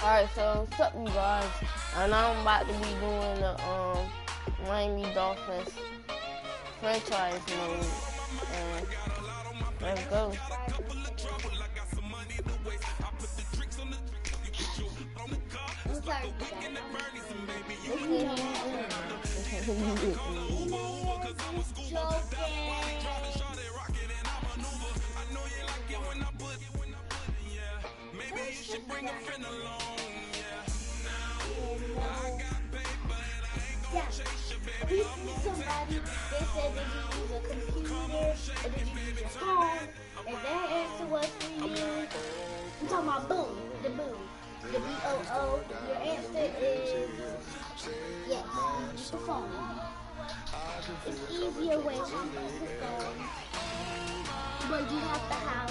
Alright, so what's up, you guys? And I'm about to be doing the Miami Dolphins franchise mode. And let's go. I'm sorry, Maybe you should bring a friend along, yeah. We see somebody, they said did you use a computer or did you use your phone? And their answer was for you. I'm talking about boom, the boom. The B-O-O. Your answer is yes, use the phone. It's easier way to use the phone. But you have to have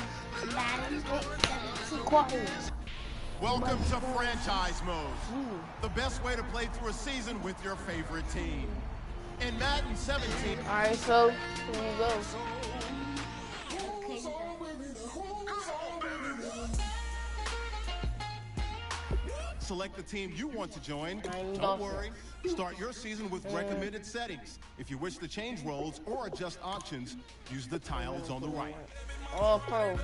Madden 17. Welcome to franchise mode, the best way to play through a season with your favorite team. In Madden 17, Alright, so here we go. select the team you want to join. Don't worry, start your season with recommended settings. If you wish to change roles or adjust options, use the tiles on the right. All pro.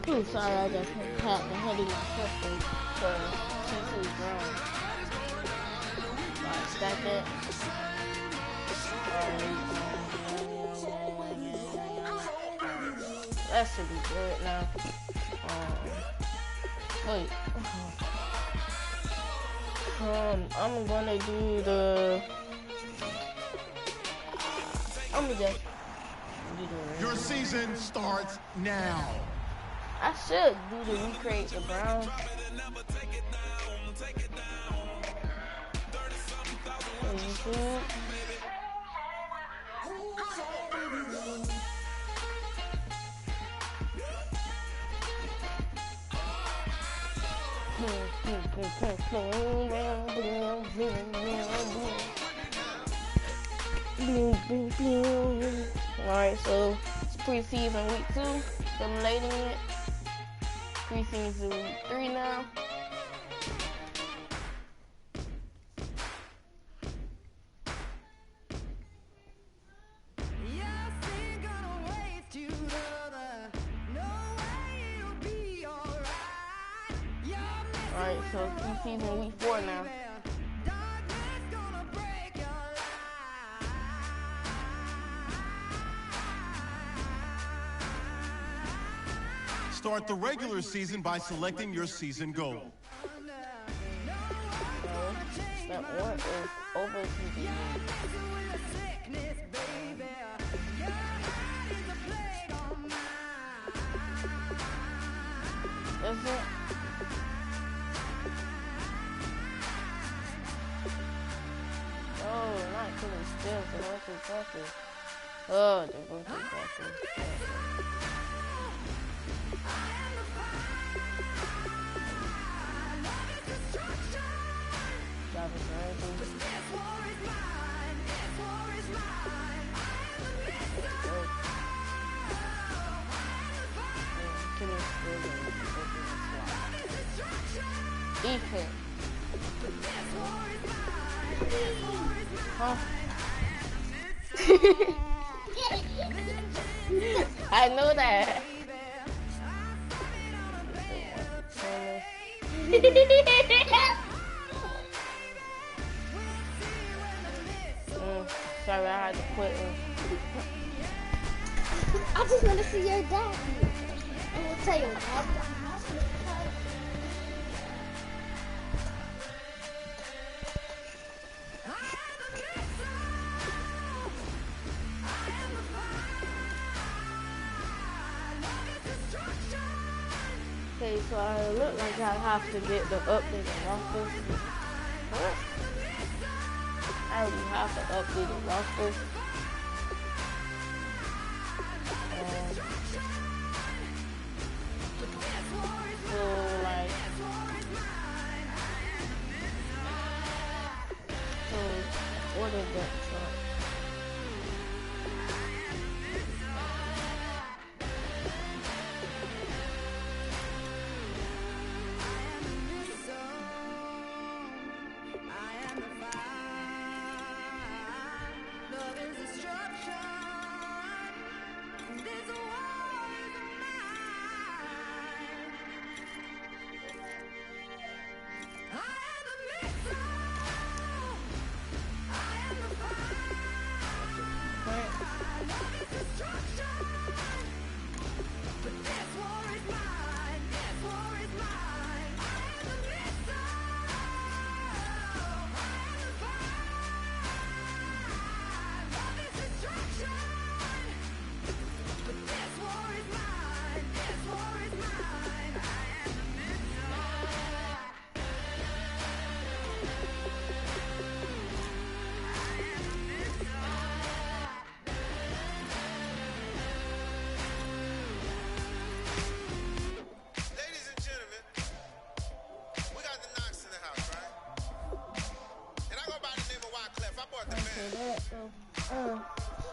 I'm sorry, I just had the head in my foot for T2's ground. Alright, stack it. That should be good now. Wait. I'm gonna do the. I'm gonna just do the. Your season starts now. I should do the recreate the brown. YouTube. Alright, so it's preseason week 2. Simulating it. Preseason week 3 now. Alright, so preseason week 4 now. Start the regular season by selecting your season goal. That one is over TV. Is it? Oh, not killing steals, the rookie tackle. Oh, the rookie tackle. Ethan. Huh? I know that. Sorry, I had to quit. I just want to see your dad. I'm going to tell you. So it look like I have to get the updated roster. What? I already have the updated roster. So like, what is that?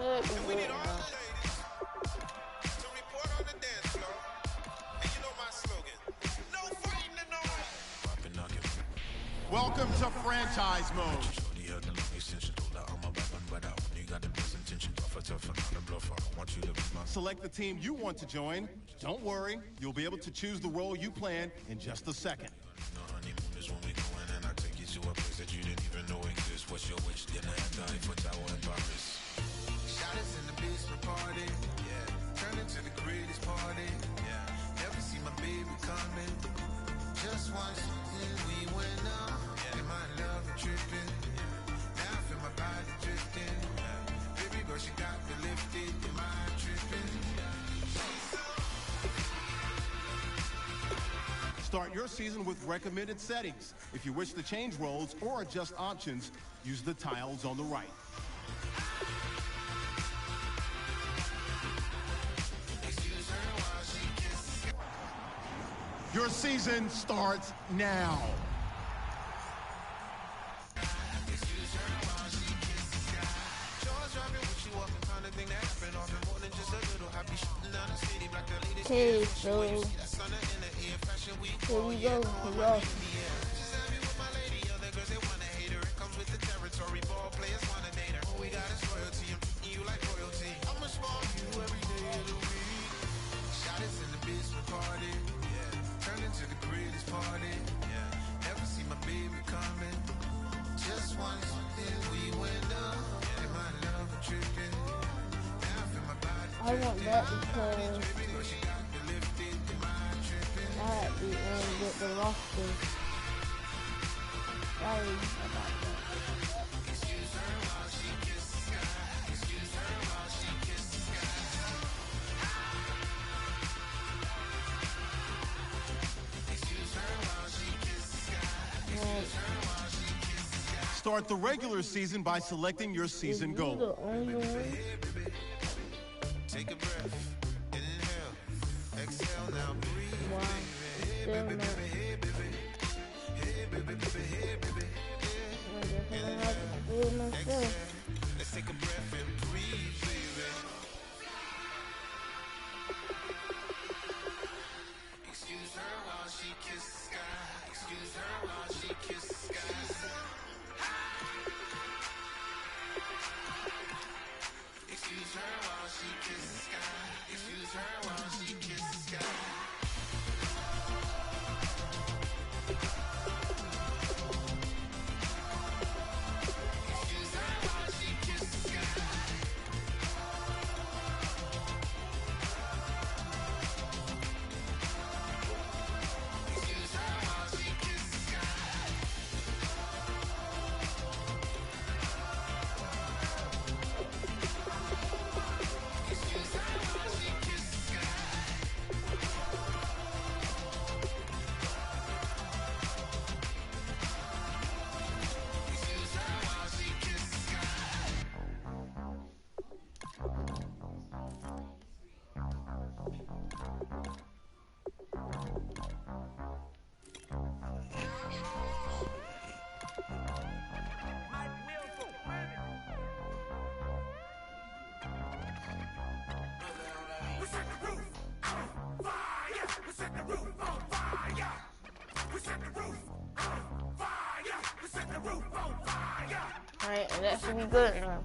And we need all the ladies to report on the dance floor. And you know my slogan, no fighting and no way. Welcome to franchise mode. Select the team you want to join. Don't worry, you'll be able to choose the role you plan in just a second. That you didn't even know exists. What's your wish? Dinner and die for Tower and Paris. Shot us in the basement party. Yeah. Turn into the greatest party. Yeah. Never see my baby coming. Just once, and we went up. Yeah. And my love and tripping. Yeah. Now I feel my body drifting. Yeah. Baby girl, she got me lifted. Am I tripping? Start your season with recommended settings. If you wish to change roles or adjust options, use the tiles on the right. Your season starts now. Okay, so here we go. I want that because I at the end get the roster. Sorry about that. Start the regular season by selecting your season goal. The only one? Take a breath, inhale, exhale, now breathe. Wow. Still not. I guess I have to do it myself. Let's take a breath and breathe, baby. Excuse her while she kisses the sky. Excuse her while she kisses the sky. Excuse her while she kisses the sky. Excuse her while she kisses the sky. Alright, and that should be good now.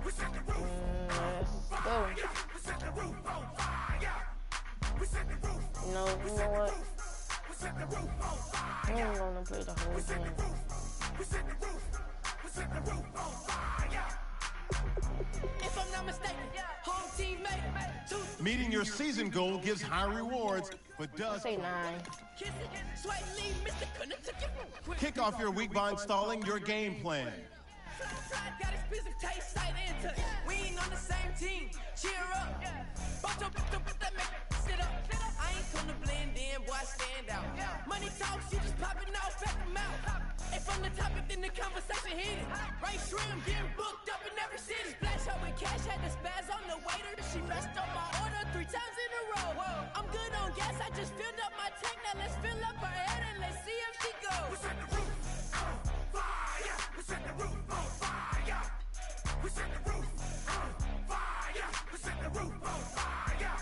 Let's go. You know what? I'm gonna play the whole game. If I'm not mistaken, home team made. Meeting your season goal gives high rewards, but does Say 9. kick off your week by installing your game plan. We ain't on the same team. Cheer up. I ain't come to blend in, boy, stand out. Money talks, you just popping out, back them out. If I'm the topic, then the conversation heated. Right shrimp, getting booked up in every city. Splash out with cash, had the spaz on the waiter. She messed up my order 3 times in a row. I'm good on gas, I just filled up my tank. Now let's fill up her head and let's see if she goes. We set the roof on fire. We set the roof on fire. We set the roof on fire. We set the roof on fire.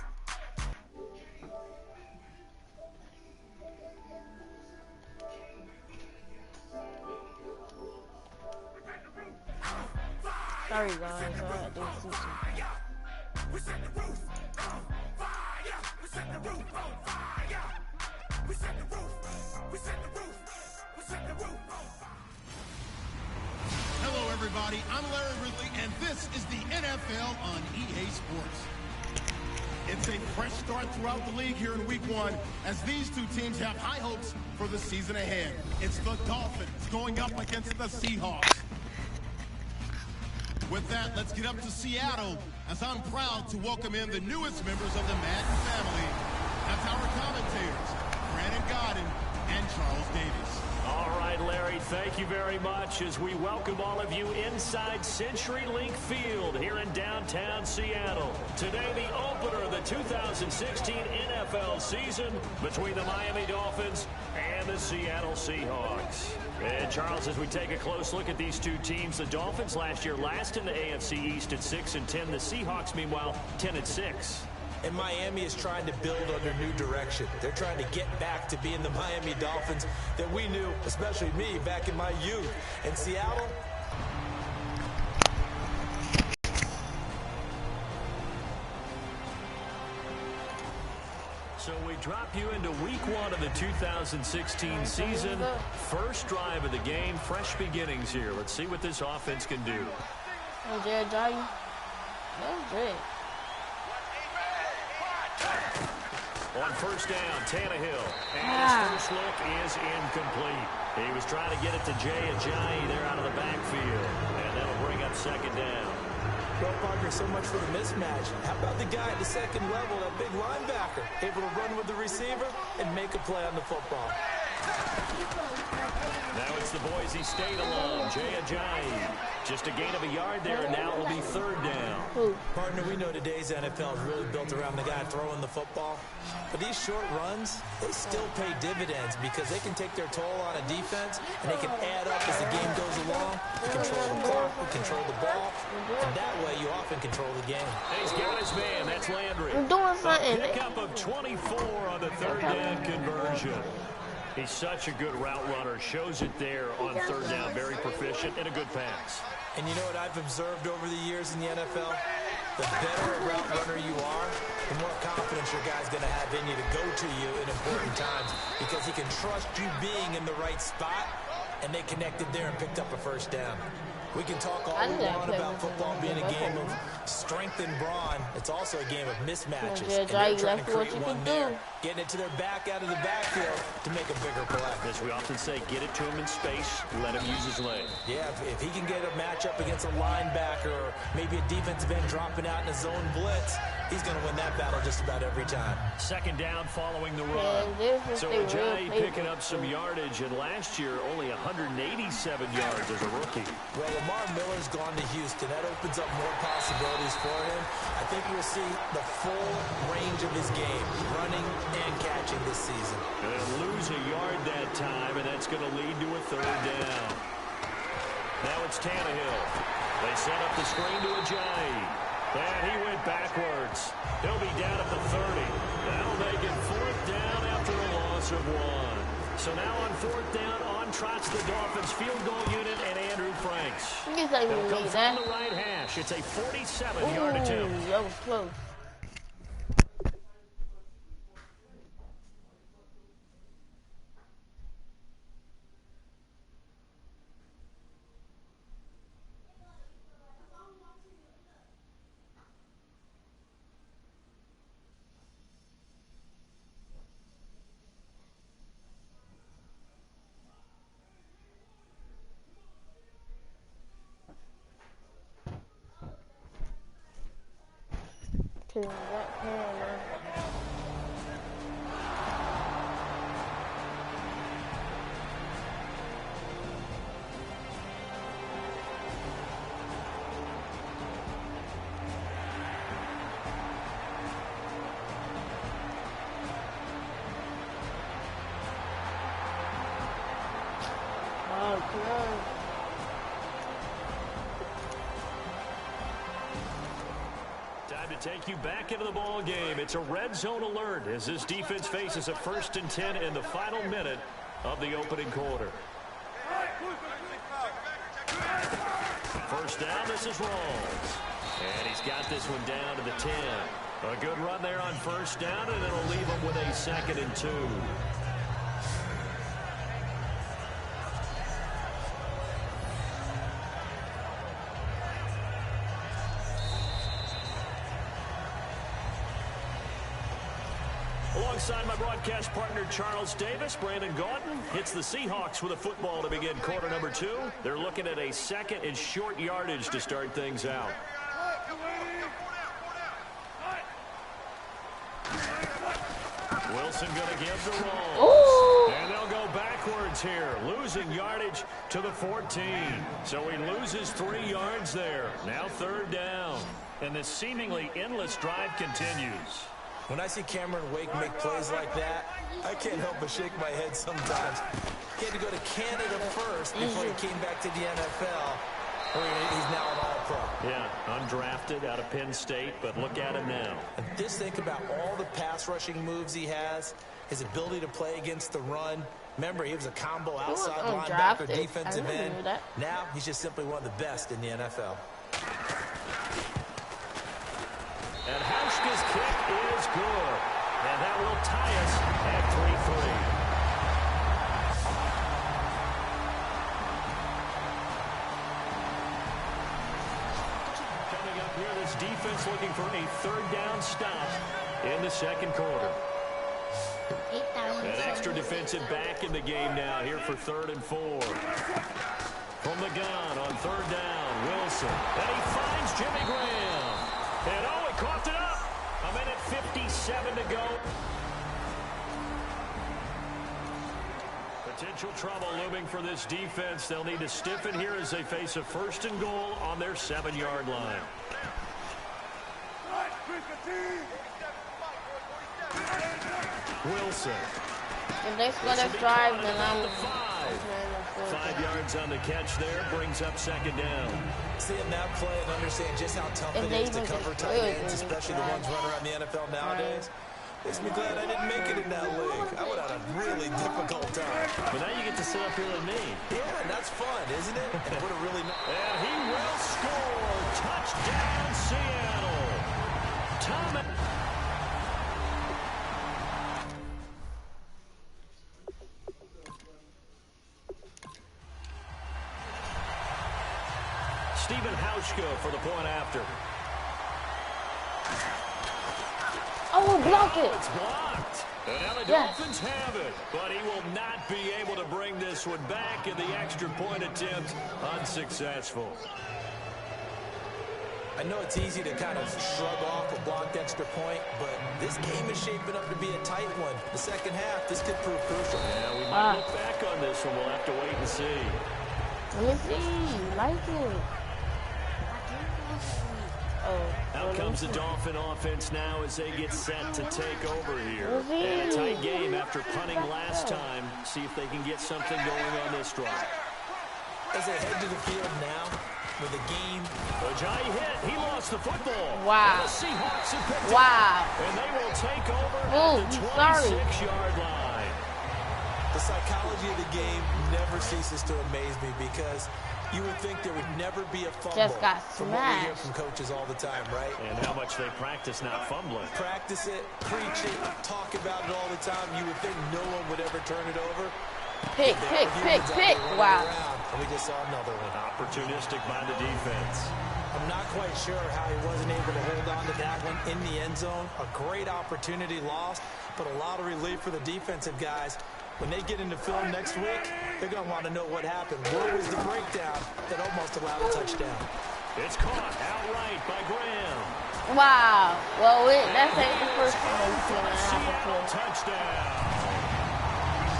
Sorry guys, I didn't see some. We set the roof on fire. We set the roof on fire. We set the roof. We set the roof. We set the roof on fire. Hello, everybody. I'm Larry Ridley, and this is the NFL on EA Sports. It's a fresh start throughout the league here in Week 1, as these two teams have high hopes for the season ahead. It's the Dolphins going up against the Seahawks. With that, let's get up to Seattle, as I'm proud to welcome in the newest members of the Madden family. That's our commentators, Brandon Godden and Charles Davis. All right, Larry, thank you very much as we welcome all of you inside CenturyLink Field here in downtown Seattle. Today, the opener of the 2016 NFL season between the Miami Dolphins and the Seattle Seahawks. And Charles, as we take a close look at these two teams, the Dolphins last year last in the AFC East at 6-10. The Seahawks, meanwhile, 10-6. And Miami is trying to build under new direction. They're trying to get back to being the Miami Dolphins that we knew, especially me, back in my youth. In Seattle, so we drop you into Week 1 of the 2016 season. First drive of the game, fresh beginnings here. Let's see what this offense can do. Oh, Jared Jai. That's great. On first down, Tannehill. And his first look is incomplete. He was trying to get it to Jay Ajayi there out of the backfield. And that'll bring up second down. well, Parker, so much for the mismatch. How about the guy at the second level, that big linebacker, able to run with the receiver and make a play on the football? Now it's the Boise State alum, Jay Ajayi. Just a gain of a yard there, and now it'll be third down. Partner, we know today's NFL is really built around the guy throwing the football. But these short runs, they still pay dividends because they can take their toll on a defense, and they can add up as the game goes along. You control the clock, you control the ball, and that way you often control the game. He's got his man, that's Landry. I'm doing something. A pickup of 24 on the third down conversion. He's such a good route runner. Shows it there on third down. Very proficient and a good pass. And you know what I've observed over the years in the NFL? The better a route runner you are, the more confidence your guy's going to have in you to go to you in important times because he can trust you being in the right spot, and they connected there and picked up a first down. We can talk all we want about football being a game of strength and brawn. It's also a game of mismatches. And they're trying to create one there. Getting it to their back out of the backfield to make a bigger play. As we often say, get it to him in space, let him use his leg. Yeah, if he can get a matchup against a linebacker or maybe a defensive end dropping out in a zone blitz, he's going to win that battle just about every time. Second down following the run. So Ajayi picking up some yardage, and last year only 187 yards as a rookie. Well, Lamar Miller's gone to Houston. That opens up more possibilities for him. I think we'll see the full range of his game, running and catching this season. They'll lose a yard that time, and that's going to lead to a third down. Now it's Tannehill. They set up the screen to Ajayi. And he went backwards. He'll be down at the 30. That'll make it 4th down after a loss of 1. So now on 4th down, on trots the Dolphins field goal unit and Andrew Franks. They'll come from the right hash. It's a 47-yard attempt. That was close. To that camera. Oh, come on. Time to take you back into the ball game. It's a red zone alert as this defense faces a 1st and 10 in the final minute of the opening quarter. 1st down, this is Rawls. And he's got this one down to the 10. A good run there on 1st down, and it'll leave him with a 2nd and 2. Alongside my broadcast partner, Charles Davis, Brandon Gaudin hits the Seahawks with a football to begin quarter number 2. They're looking at a 2nd and short yardage to start things out. Wilson going to give the roll. And they'll go backwards here, losing yardage to the 14. So he loses 3 yards there. Now 3rd down. And this seemingly endless drive continues. When I see Cameron Wake make plays like that, I can't help but shake my head sometimes. He had to go to Canada first before he came back to the NFL, where he's now an all-pro. Yeah, undrafted out of Penn State, but look at him now. And just think about all the pass-rushing moves he has, his ability to play against the run. Remember, he was a combo outside linebacker, defensive end. Now he's just simply one of the best in the NFL. And Hauschka's kick is good. And that will tie us at 3-3. Coming up here, this defense looking for a 3rd down stop in the 2nd quarter. An extra defensive back in the game now here for 3rd and 4. From the gun on 3rd down, Wilson. And he finds Jimmy Graham. And he coughed it up. 1:57 to go. Potential trouble looming for this defense. They'll need to stiffen here as they face a 1st and goal on their 7-yard line. Wilson. If they score this drive, then I'm 5 yards on the catch there, brings up 2nd down. Seeing that play and understand just how tough it is to cover tight ends, especially the ones running around the NFL nowadays, makes me glad I didn't make it in that league. I would have had a really difficult time. But now you get to sit up here with me. Yeah, and that's fun, isn't it? And it would have really... And he will score. Touchdown, Seattle. Thomas. Stephen Hauschka for the point after. Oh, block it. It's blocked. And now the Dolphins have it. But he will not be able to bring this one back, and the extra point attempt unsuccessful. I know it's easy to kind of shrug off a blocked extra point, but this game is shaping up to be a tight one. The 2nd half, this could prove crucial. Yeah, we might look back on this one. We'll have to wait and see. Let me see. Like it. Out comes the Dolphin offense now as they get set to take over here. And a tight game after punting last time. See if they can get something going on this drive. as they head to the field now with a game. A giant hit. He lost the football. Wow. And the Seahawks have picked Wow. it. And they will take over Oh, at the sorry. 26-yard line. The psychology of the game never ceases to amaze me because you would think there would never be a fumble. Just got from what we hear smashed. from coaches all the time, right? And how much they practice not fumbling. Practice it, preach it, talk about it all the time. You would think no one would ever turn it over. Pick. Wow. And we just saw another one. Opportunistic by the defense. I'm not quite sure how he wasn't able to hold on to that one in the end zone. A great opportunity lost, but a lot of relief for the defensive guys. When they get into film next week, they're going to want to know what happened. Where was the breakdown that almost allowed a touchdown? It's caught outright by Graham. Wow. Well, that's the first one. Seattle touchdown.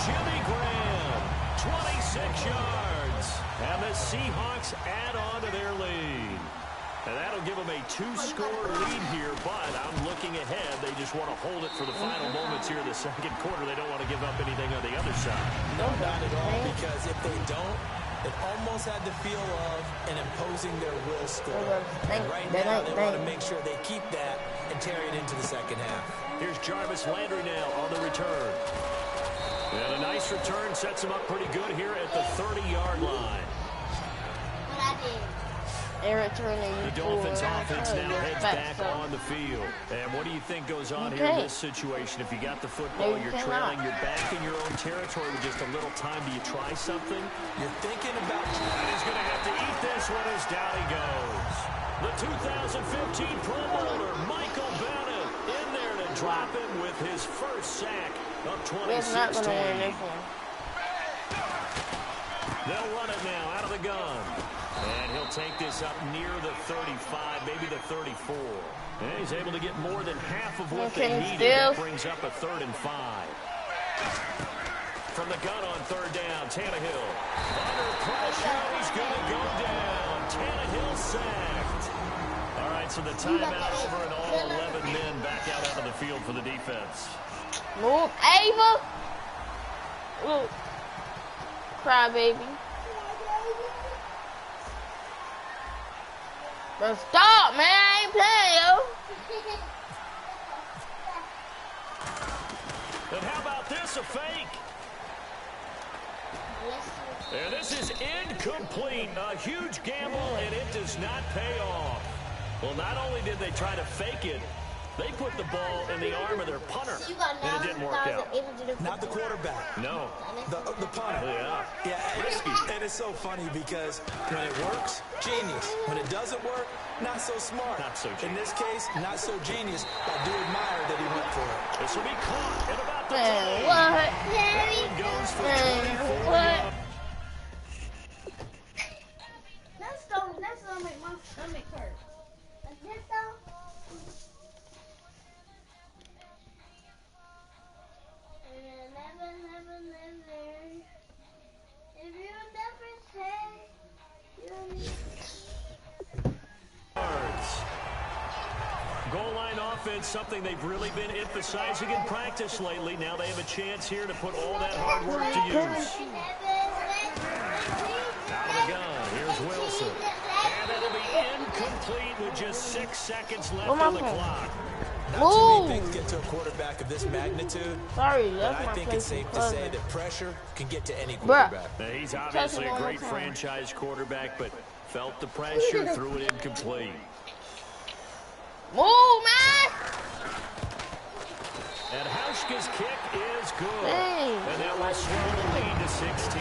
Jimmy Graham, 26 yards. And the Seahawks add on to their lead. And that'll give them a 2-score lead here, but I'm looking ahead. They just want to hold it for the final moments here in the second quarter. They don't want to give up anything on the other side. No, not at all, because if they don't, it almost had the feel of an imposing their will score. And right now, they want to make sure they keep that and carry it into the second half. Here's Jarvis Landry now on the return. And a nice return sets him up pretty good here at the 30-yard line. They returning The Dolphins offense now heads back on the field. And what do you think goes on here in this situation? If you got the football, you're trailing, you're back in your own territory with just a little time. Do you try something? You're thinking about... He's going to have to eat this one as down he goes. The 2015 Pro Bowler, Michael Bennett, in there to drop him with his first sack of 2016. not going to win this one. They'll run it now out of the gun. And he'll take this up near the 35, maybe the 34. And he's able to get more than half of what they needed. That brings up a 3rd and 5. From the gun on 3rd down, Tannehill. Under pressure, he's going to go down. Tannehill sacked. All right, so the timeout over and all 11 men back out onto the field for the defense. Move, Ava. Ooh. Cry, baby. But stop, man. I ain't playing, yo. And how about this, a fake? And this is incomplete. A huge gamble, and it does not pay off. Well, not only did they try to fake it, they put the ball in the arm of their punter, and it didn't work out. Not the quarterback. No. The punter. Yeah. Risky. And it's so funny because when it works, genius. When it doesn't work, not so smart. Not so genius. In this case, not so genius. I do admire that he went for it. This will be caught at about the Man, 20. what? That one goes for Man, 24 what? yards. That's gonna make my stomach hurt. Like this though. If you never say you need. Goal line offense, something they've really been emphasizing in practice lately. Now they have a chance here to put all that hard work to use. Out of the gun, here's Wilson. And it'll be incomplete with just 6 seconds left on the clock. Not too many things get to a quarterback of this magnitude. Sorry, but that's I my think it's safe to say that pressure can get to any Bruh. quarterback. Now, he's obviously a great franchise quarterback, but felt the pressure, threw it incomplete. Move, man! And Hauschka's kick is good. Dang. And that will swell the lead to 16.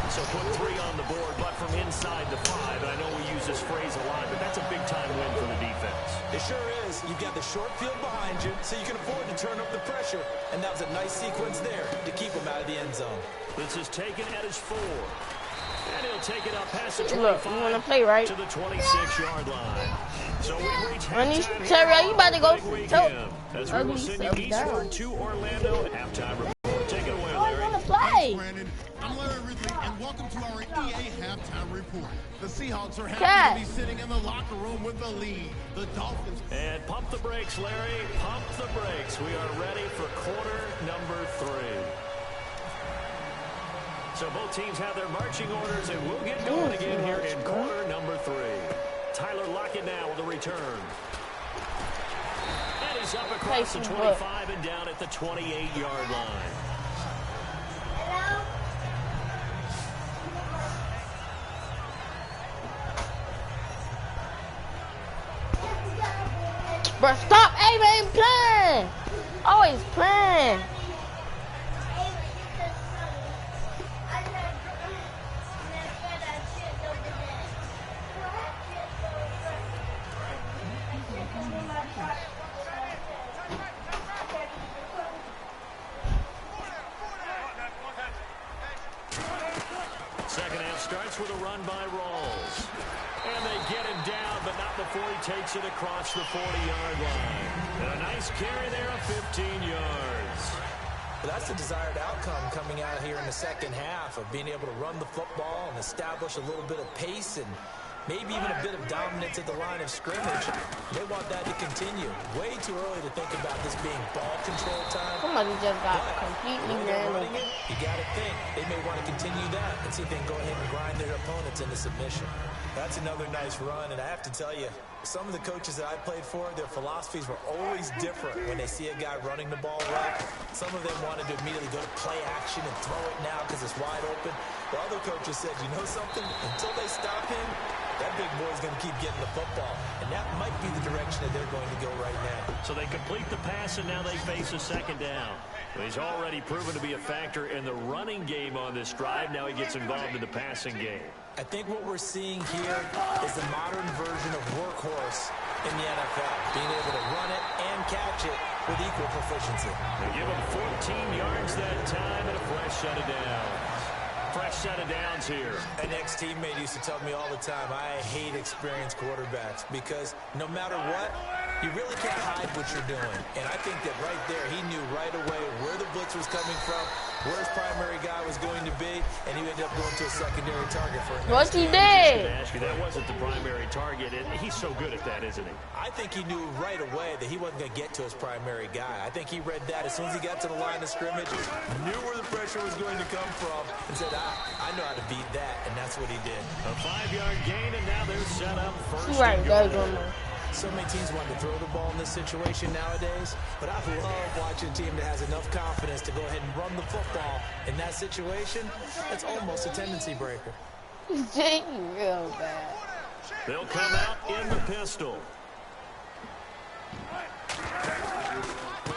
So put 3 on the board, but from inside the 5. And I know we use this phrase a lot, but that's a big-time win for the defense. It sure is. You've got the short field behind you, so you can afford to turn up the pressure. And that was a nice sequence there to keep him out of the end zone. This is taken at his 4. And he'll take it up past the 25 Look, you want to play, right? to the 26-yard line. So we reach halftime. Terry, you about to go as we will send you eastward to Orlando at halftime report. Take it away, I Larry. want to play. Brandon, I'm Larry Ridley, and welcome to our EA halftime report. The Seahawks are happy Cat. to be sitting in the locker room with the lead. The Dolphins. And pump the brakes, Larry. Pump the brakes. We are ready for quarter number 3. So both teams have their marching orders, and we'll get going again here in quarter number 3. Tyler Lockett now with the return. And he's up across the 25 and down at the 28-yard line. Bro, stop aiming, playing. Always playing. Second half starts with a run by Rawls. And they get him down, but not before he takes it across the 40-yard line. And a nice carry there of 15 yards. Well, that's the desired outcome coming out here in the second half of being able to run the football and establish a little bit of pace and maybe even a bit of dominance at the line of scrimmage. They want that to continue. Way too early to think about this being ball control time. Somebody just got completely random. You got to think they may want to continue that and see if they can go ahead and grind their opponents into submission. That's another nice run, and I have to tell you, some of the coaches that I played for, their philosophies were always different when they see a guy running the ball well. Some of them wanted to immediately go to play action and throw it now because it's wide open. While other coaches said, you know something? Until they stop him, that big boy's going to keep getting the football. And that might be the direction that they're going to go right now. So they complete the pass, and now they face a second down. Well, he's already proven to be a factor in the running game on this drive. Now he gets involved in the passing game. I think what we're seeing here is the modern version of workhorse in the NFL. Being able to run it and catch it with equal proficiency. They give him 14 yards that time and a fresh set of downs. Fresh set of downs here. An ex-teammate used to tell me all the time, I hate experienced quarterbacks because no matter what, you really can't hide what you're doing. And I think that right there, he knew right away where the blitz was coming from, where his primary guy was going to be, and he ended up going to a secondary target for him. What he did? That wasn't the primary target. He's so good at that, isn't he? I think he knew right away that he wasn't going to get to his primary guy. I think he read that as soon as he got to the line of scrimmage, knew where the pressure was going to come from, and said, I know how to beat that, and that's what he did. A 5-yard gain, and now they're set up first. Right, so many teams want to throw the ball in this situation nowadays, but I love watching a team that has enough confidence to go ahead and run the football in that situation. That's almost a tendency breaker. He's taking real bad. They'll come out in the pistol.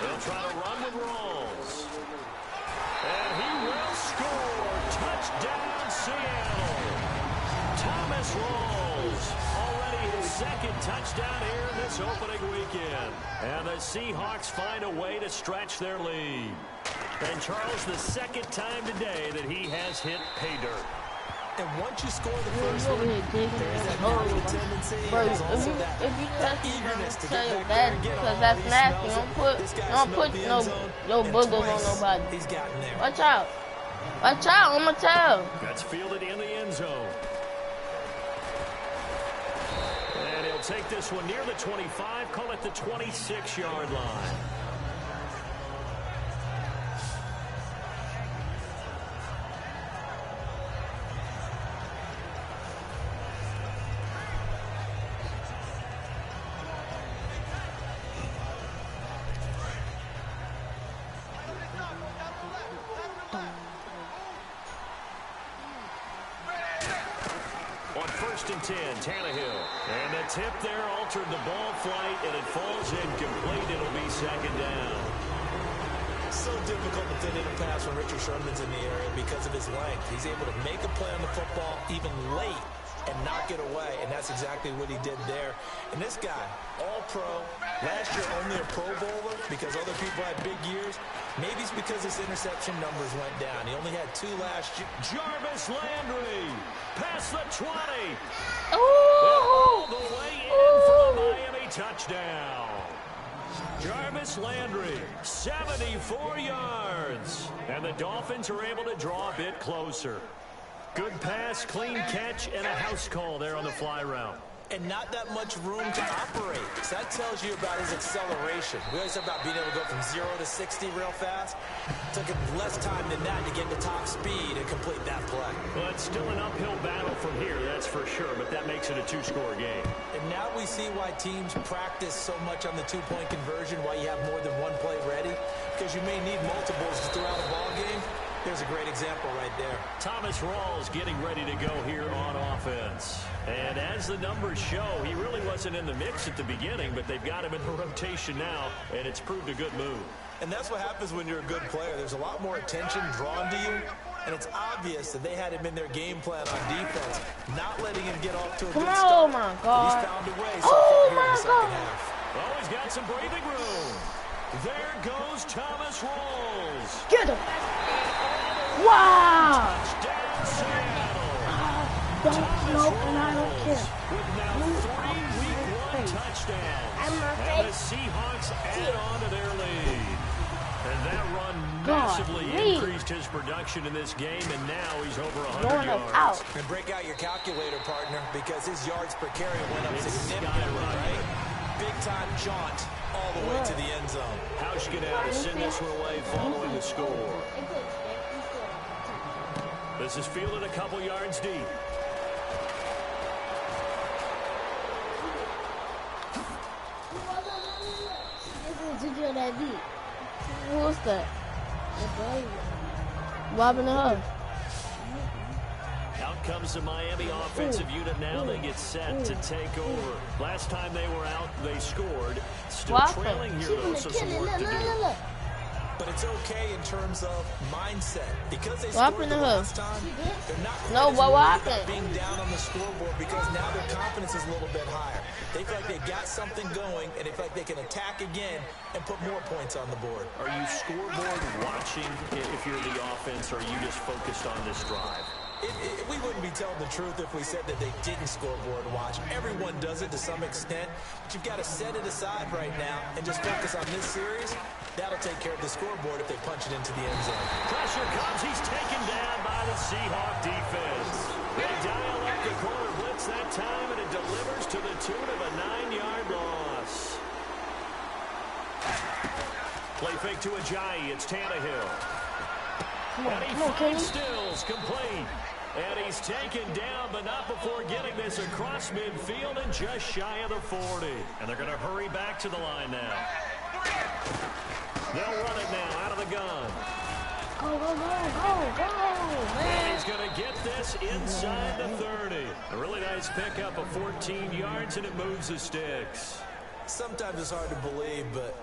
They'll try to run with Rawls. And he will score. Touchdown, Seattle. Thomas Rawls. Already his second touchdown here in this opening weekend. And the Seahawks find a way to stretch their lead. And Charles, the second time today that he has hit pay dirt. And once you score the first one, there's that natural tendency. There's also that eagerness to get back there and get because that's nasty. Don't put no boogers on nobody. He's gotten there. Watch out. Watch out, I'm going to tell. That's fielded in the end zone. And he'll take this one near the 25, call it the 26-yard line. On 1st and 10, Tannehill. And the tip there altered the ball flight, and it falls incomplete. It'll be second down. So difficult to fit in a pass when Richard Sherman's in the area because of his length. He's able to make a play on the football even late and knock it away, and that's exactly what he did there. And this guy, all-pro, last year only a Pro Bowler because other people had big years. Maybe it's because his interception numbers went down. He only had 2 last year. Jarvis Landry, past the 20. Ooh. All the way in for the Miami touchdown. Jarvis Landry, 74 yards. And the Dolphins are able to draw a bit closer. Good pass, clean catch, and a house call there on the fly route. and not that much room to operate. So that tells you about his acceleration. We always talk about being able to go from 0 to 60 real fast. It took him less time than that to get to top speed and complete that play. Well, it's still an uphill battle from here, that's for sure, but that makes it a two-score game. And now we see why teams practice so much on the two-point conversion, why you have more than one play ready, because you may need multiples throughout a ball game. There's a great example right there. Thomas Rawls getting ready to go here on offense. And as the numbers show, he really wasn't in the mix at the beginning, but they've got him in the rotation now, and it's proved a good move. And that's what happens when you're a good player. There's a lot more attention drawn to you, and it's obvious that they had him in their game plan on defense, not letting him get off to a good start. Oh, my God. He's found a way so far here in the second half. Oh, he's got some breathing room. There goes Thomas Rawls. Get him. Wow. Touchdown, Seattle. Don't smoke and I don't care. With now 3 week 1 touchdowns. And the Seahawks add on to their lead. And that run massively increased his production in this game, and now he's over 100 yards. And break out your calculator, partner, because his yards per carry went up significantly, right? Big-time jaunt all the way to the end zone. Hauschka to send this one away following the score. This is fielded a couple yards deep. Who's that? Robbing the hub. Out comes the Miami offensive unit now. They get set to take over. Last time they were out, they scored. Still trailing here, though, so some work to do. But it's okay in terms of mindset. Because they scored the last time, they're not quite being down on the scoreboard because now their confidence is a little bit higher. They feel like they've got something going, and they feel like they can attack again and put more points on the board. Are you scoreboard watching if you're the offense, or are you just focused on this drive? We wouldn't be telling the truth if we said that they didn't scoreboard watch. Everyone does it to some extent, but you've got to set it aside right now and just focus on this series. That'll take care of the scoreboard if they punch it into the end zone. Pressure comes. He's taken down by the Seahawk defense. They dial up the corner blitz that time, and it delivers to the tune of a 9-yard loss. Play fake to Ajayi. It's Tannehill. And he finds Stills complete. And he's taken down, but not before getting this across midfield and just shy of the 40. And they're going to hurry back to the line now. They'll run it now out of the gun. Go, go, go, go, go, man. And he's going to get this inside the 30. A really nice pickup of 14 yards, and it moves the sticks. Sometimes it's hard to believe, but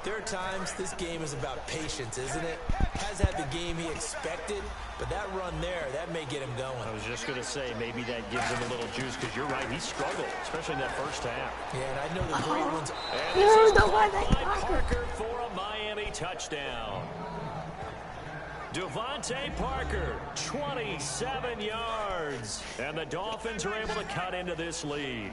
there are times this game is about patience, isn't it? Has had the game he expected, but that run there, that may get him going. I was just going to say, maybe that gives him a little juice, because you're right, he struggled, especially in that first half. Yeah, and I know the great ones. And this is by Parker for a Miami touchdown. Devontae Parker, 27 yards. And the Dolphins are able to cut into this lead.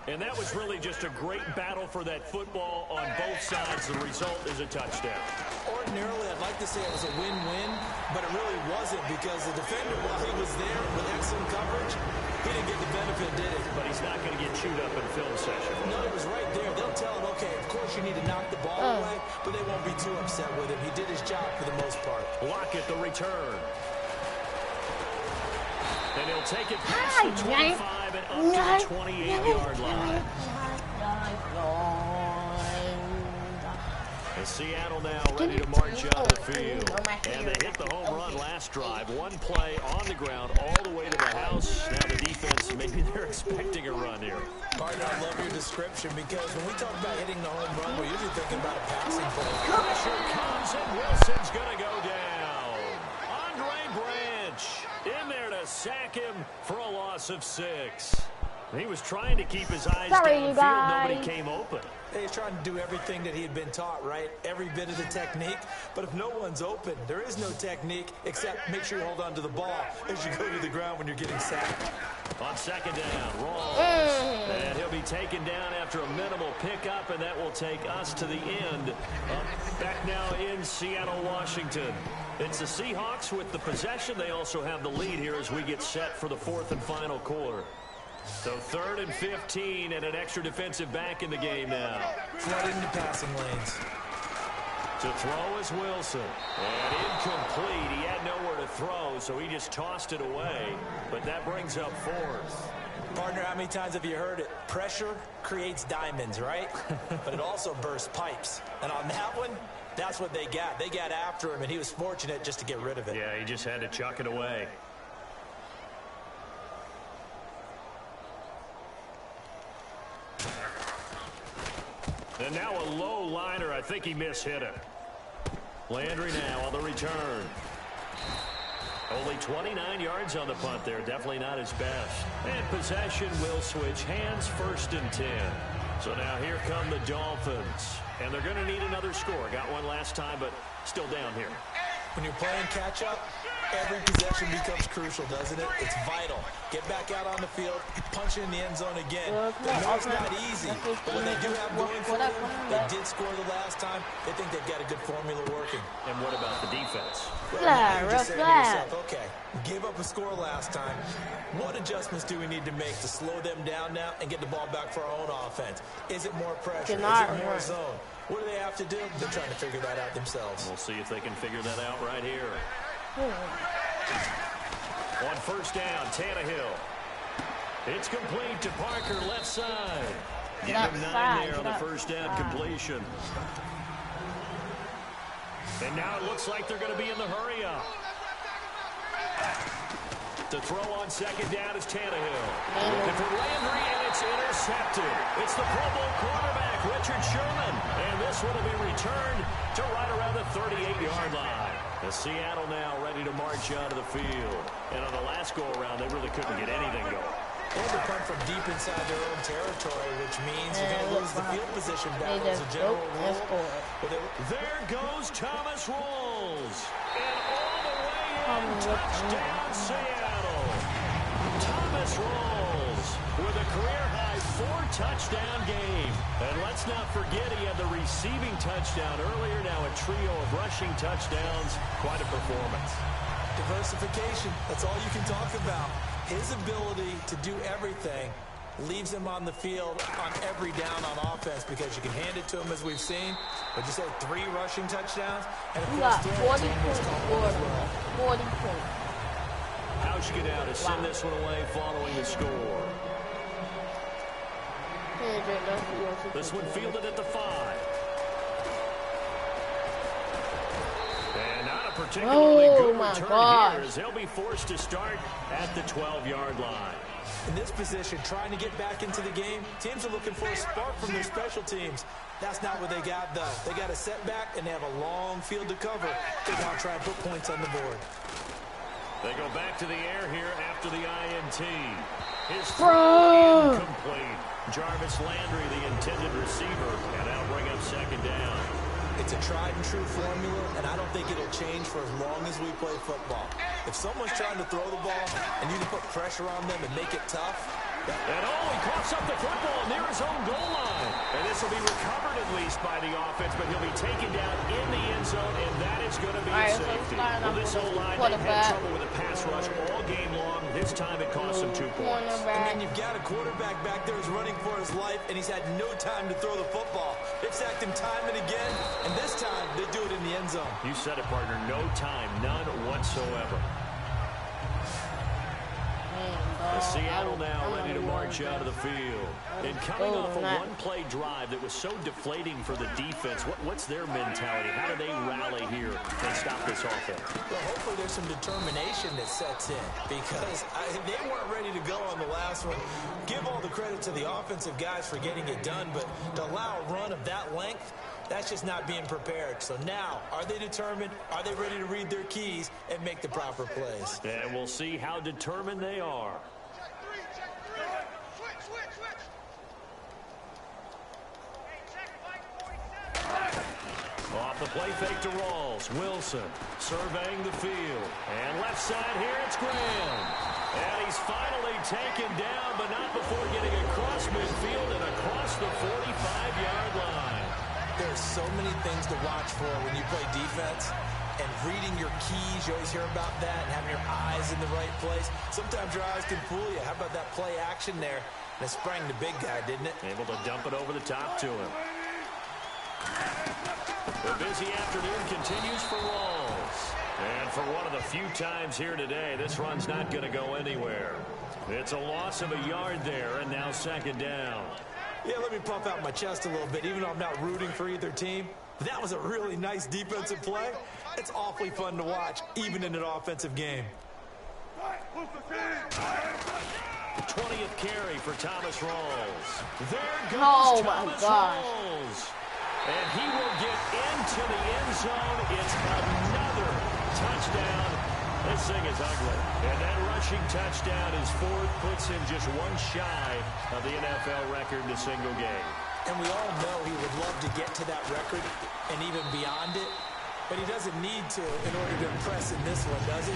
And that was really just a great battle for that football on both sides. The result is a touchdown. Ordinarily, I'd like to say it was a win-win, but it really wasn't because the defender, while he was there with excellent coverage, he didn't get the benefit, did he? But he's not going to get chewed up in film session. No, it was right there. They'll tell him, okay, of course you need to knock the ball away, but they won't be too upset with him. He did his job for the most part. Lockett, the return. And he'll take it past the 25 and up to the 28-yard line. And Seattle now ready to march out the field. And they hit the home run last drive. One play on the ground all the way to the house. Now the defense, maybe they're expecting a run here. Partner, I love your description because when we talk about hitting the home run, we're usually thinking about a passing play. Pressure comes and Wilson's going to go down. Andre Branch in there to sack him for a loss of 6. He was trying to keep his eyes downfield. Nobody came open. He's trying to do everything that he had been taught, right? Every bit of the technique. But if no one's open, there is no technique except make sure you hold on to the ball as you go to the ground when you're getting sacked. On second down, Rawls. And he'll be taken down after a minimal pickup, and that will take us to the end. Back now in Seattle, Washington. It's the Seahawks with the possession. They also have the lead here as we get set for the 4th and final quarter. So 3rd and 15 and an extra defensive back in the game now. Flooding the passing lanes. To throw is Wilson. And incomplete. He had nowhere to throw, so he just tossed it away. But that brings up 4th. Partner, how many times have you heard it? Pressure creates diamonds, right? But it also bursts pipes. And on that one, that's what they got. They got after him, and he was fortunate just to get rid of it. Yeah, he just had to chuck it away. And now a low liner. I think he mishit it. Landry now on the return. Only 29 yards on the punt there. Definitely not his best. And possession will switch hands, 1st and 10. So now here come the Dolphins. And they're going to need another score. Got one last time, but still down here. When you're playing catch-up, every possession becomes crucial, doesn't it? It's vital. Get back out on the field, punch it in the end zone again. They know it's not easy, but when they do have going for them, they did score the last time. They think they've got a good formula working. And what about the defense? Well, now you're just saying to yourself, okay, give up a score last time. What adjustments do we need to make to slow them down now and get the ball back for our own offense? Is it more pressure? Is it more zone? What do they have to do? They're trying to figure that out themselves. We'll see if they can figure that out right here. On 1st down, Tannehill. It's complete to Parker, left side. Give him 9 there on the 1st down completion. And now it looks like they're going to be in the hurry-up. To throw on 2nd down is Tannehill. Looking for Landry, and it's intercepted. It's the Pro Bowl quarterback, Richard Sherman. And this one will be returned to right around the 38-yard line. The Seattle now ready to march out of the field. And on the last go-around, they really couldn't get anything going. They had to punt from deep inside their own territory, which means you're going to lose the field position battle as a general rule. There goes Thomas Rawls. And all the way in, touchdown Seattle. Thomas Rawls with a career-high 4-touchdown game. And let's not forget he had the receiving touchdown earlier. Now a trio of rushing touchdowns. Quite a performance. Diversification, that's all you can talk about. His ability to do everything leaves him on the field on every down on offense because you can hand it to him as we've seen. But you said 3 rushing touchdowns. And of course, 40 points. 40 points. How's you get out to send this one away following the score? This one fielded at the 5. And not a particularly good return here as they'll be forced to start at the 12-yard line. In this position, trying to get back into the game, teams are looking for a spark from their special teams. That's not what they got, though. They got a setback, and they have a long field to cover. They want to try and put points on the board. They go back to the air here after the INT. His throw incomplete. Jarvis Landry, the intended receiver, and that'll bring up 2nd down. It's a tried-and-true formula, and I don't think it'll change for as long as we play football. If someone's trying to throw the ball, and you can put pressure on them and make it tough. And he coughs up the football near his own goal line. And this will be recovered at least by the offense, but he'll be taken down in the end zone, and that is going to be a safety. Well, this whole line, they've had trouble with the pass rush all game long. This time it cost them 2 points. And then you've got a quarterback back there who's running for his life, and he's had no time to throw the football. They've sacked him time and again, and this time they do it in the end zone. You said it, partner. No time, none whatsoever. The Seattle now ready to march out of the field. And coming off a one-play drive that was so deflating for the defense, what's their mentality? How do they rally here and stop this offense? Well, hopefully there's some determination that sets in because they weren't ready to go on the last one. Give all the credit to the offensive guys for getting it done, but to allow a run of that length, that's just not being prepared. So now, are they determined? Are they ready to read their keys and make the proper plays? And we'll see how determined they are. Off the play fake to Rawls. Wilson surveying the field. And left side here, it's Graham. And he's finally taken down, but not before getting across midfield and across the 45-yard line. There's so many things to watch for when you play defense. and reading your keys. You always hear about that, and having your eyes in the right place. Sometimes your eyes can fool you. How about that play action there? And it sprang the big guy, didn't it? Able to dump it over the top to him. The busy afternoon continues for Rawls. And for one of the few times here today, this run's not going to go anywhere. It's a loss of a yard there, and now second down. Yeah, let me puff out my chest a little bit, even though I'm not rooting for either team. That was a really nice defensive play. It's awfully fun to watch, even in an offensive game. 20th carry for Thomas Rawls. There goes Thomas Rawls. And he will get into the end zone. It's another touchdown. This thing is ugly. And that rushing touchdown is fourth, puts him just one shy of the NFL record in a single game. And we all know he would love to get to that record and even beyond it, but he doesn't need to in order to impress in this one, does he?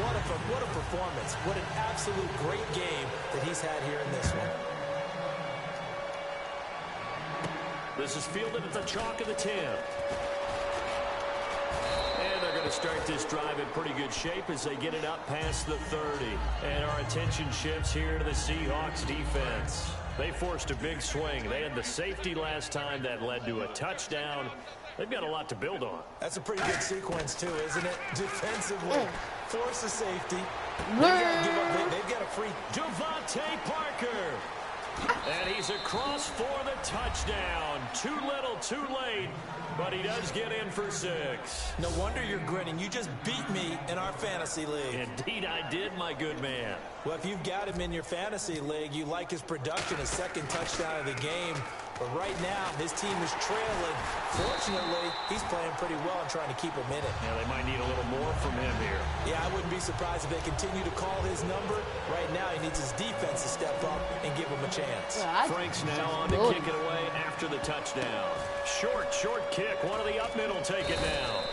What a performance. What an absolute great game that he's had here in this one. This is fielded at the chalk of the 10. And they're going to start this drive in pretty good shape as they get it up past the 30. And our attention shifts here to the Seahawks defense. They forced a big swing. They had the safety last time that led to a touchdown. They've got a lot to build on. That's a pretty good sequence, too, isn't it? Defensively, force a safety. They've got a free. Devontae Parker. And he's across for the touchdown. Too little, too late. But he does get in for 6. No wonder you're grinning. You just beat me in our fantasy league. Indeed I did, my good man. Well, if you've got him in your fantasy league, you like his production, his second touchdown of the game. But right now, his team is trailing. Fortunately, he's playing pretty well and trying to keep him in it. Yeah, they might need a little more from him here. Yeah, I wouldn't be surprised if they continue to call his number. Right now, he needs his defense to step up and give him a chance. Frank's now on to kick it away after the touchdown. Short kick. One of the up middle take it now.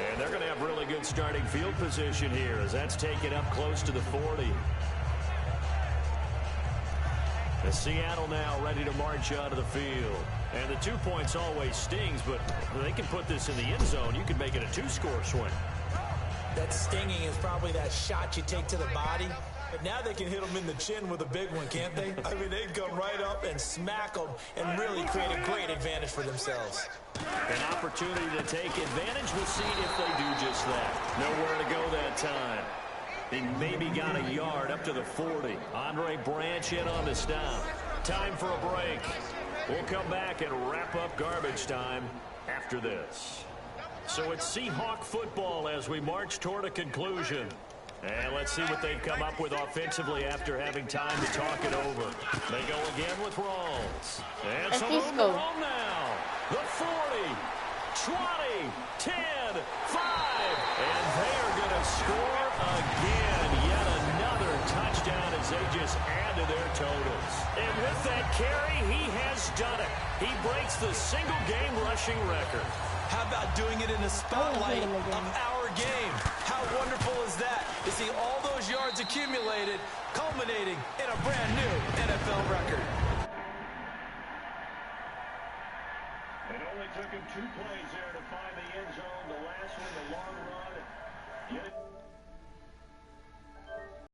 And they're going to have really good starting field position here as that's taken up close to the 40. The Seattle now ready to march out of the field. And the 2 points always stings, but they can put this in the end zone. You can make it a 2-score swing. That stinging is probably that shot you take to the body. But now they can hit them in the chin with a big one, can't they? I mean, they'd come right up and smack them and really create a great advantage for themselves. An opportunity to take advantage. We'll see if they do just that. Nowhere to go that time. They maybe got a yard up to the 40. Andre Branch in on the stop. Time for a break. We'll come back and wrap up garbage time after this. So it's Seahawk football as we march toward a conclusion. And let's see what they've come up with offensively after having time to talk it over. They go again with Rawls. And some room to roll now. The 40, 20, 10, 5. And they are going to score again. Yet another touchdown as they just add to their totals. And with that carry, he has done it. He breaks the single-game rushing record. How about doing it in the spotlight of our game? How wonderful is that to see all those yards accumulated, culminating in a brand new NFL record. It only took him 2 plays there to find the end zone. The last one, the long run.